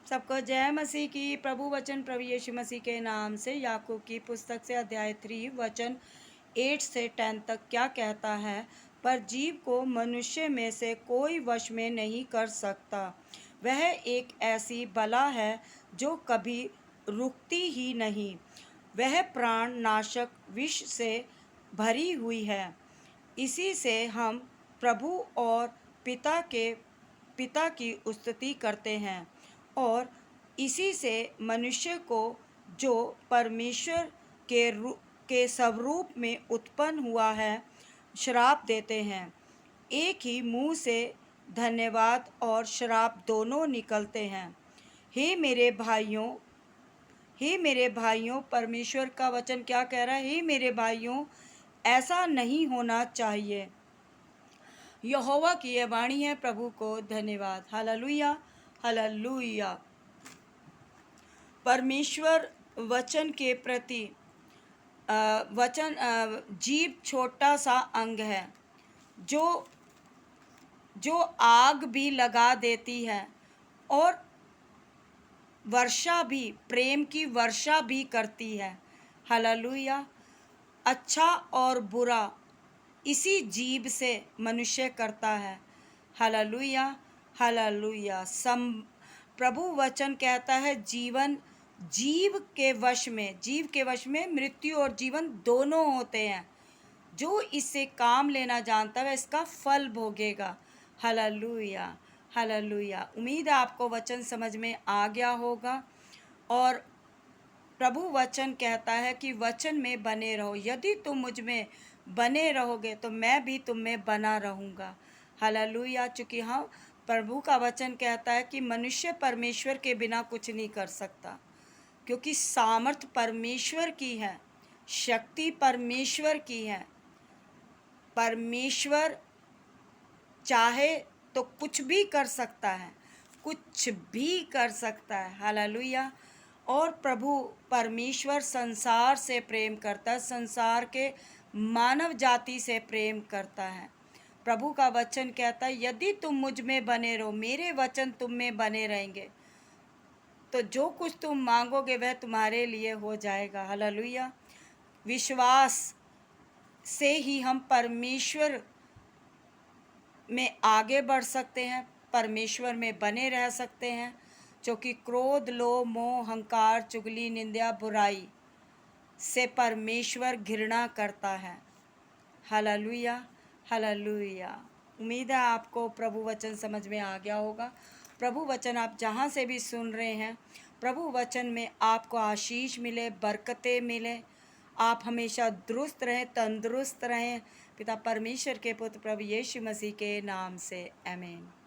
सबको जय मसीह की। प्रभु वचन प्रभु यीशु मसीह के नाम से याकूब की पुस्तक से अध्याय 3 वचन 8 से 10 तक क्या कहता है। पर जीव को मनुष्य में से कोई वश में नहीं कर सकता। वह एक ऐसी बला है जो कभी रुकती ही नहीं। वह प्राण नाशक विष से भरी हुई है। इसी से हम प्रभु और पिता की स्तुति करते हैं और इसी से मनुष्य को जो परमेश्वर के स्वरूप में उत्पन्न हुआ है श्राप देते हैं। एक ही मुंह से धन्यवाद और श्राप दोनों निकलते हैं। हे मेरे भाइयों, परमेश्वर का वचन क्या कह रहा है। हे मेरे भाइयों, ऐसा नहीं होना चाहिए। यहोवा की यह वाणी है। प्रभु को धन्यवाद। Hallelujah, hallelujah. परमेश्वर वचन के प्रति जीव छोटा सा अंग है जो आग भी लगा देती है और वर्षा भी, प्रेम की वर्षा भी करती है। हालेलुया। अच्छा और बुरा इसी जीव से मनुष्य करता है। Hallelujah, hallelujah. प्रभु वचन कहता है जीव के वश में मृत्यु और जीवन दोनों होते हैं। जो इससे काम लेना जानता है इसका फल भोगेगा। Hallelujah, hallelujah. उम्मीद है आपको वचन समझ में आ गया होगा। और प्रभु वचन कहता है कि वचन में बने रहो। यदि तुम मुझ में बने रहोगे तो मैं भी तुम में बना रहूँगा। हालेलुया। चूँकि हाँ, प्रभु का वचन कहता है कि मनुष्य परमेश्वर के बिना कुछ नहीं कर सकता, क्योंकि सामर्थ परमेश्वर की है, शक्ति परमेश्वर की है। परमेश्वर चाहे तो कुछ भी कर सकता है, कुछ भी कर सकता है। हालेलुया। और प्रभु परमेश्वर संसार से प्रेम करता है, संसार के मानव जाति से प्रेम करता है। प्रभु का वचन कहता है यदि तुम मुझ में बने रहो, मेरे वचन तुम में बने रहेंगे, तो जो कुछ तुम मांगोगे वह तुम्हारे लिए हो जाएगा। हालेलुया। विश्वास से ही हम परमेश्वर में आगे बढ़ सकते हैं, परमेश्वर में बने रह सकते हैं, जो कि क्रोध, लोभ, मोह, अहंकार, चुगली, निंदा, बुराई से परमेश्वर घृणा करता है। Hallelujah, hallelujah. उम्मीद है आपको प्रभु वचन समझ में आ गया होगा। प्रभु वचन आप जहाँ से भी सुन रहे हैं, प्रभु वचन में आपको आशीष मिले, बरकतें मिले, आप हमेशा दुरुस्त रहें, तंदुरुस्त रहें। पिता परमेश्वर के पुत्र प्रभु यीशु मसीह के नाम से आमीन।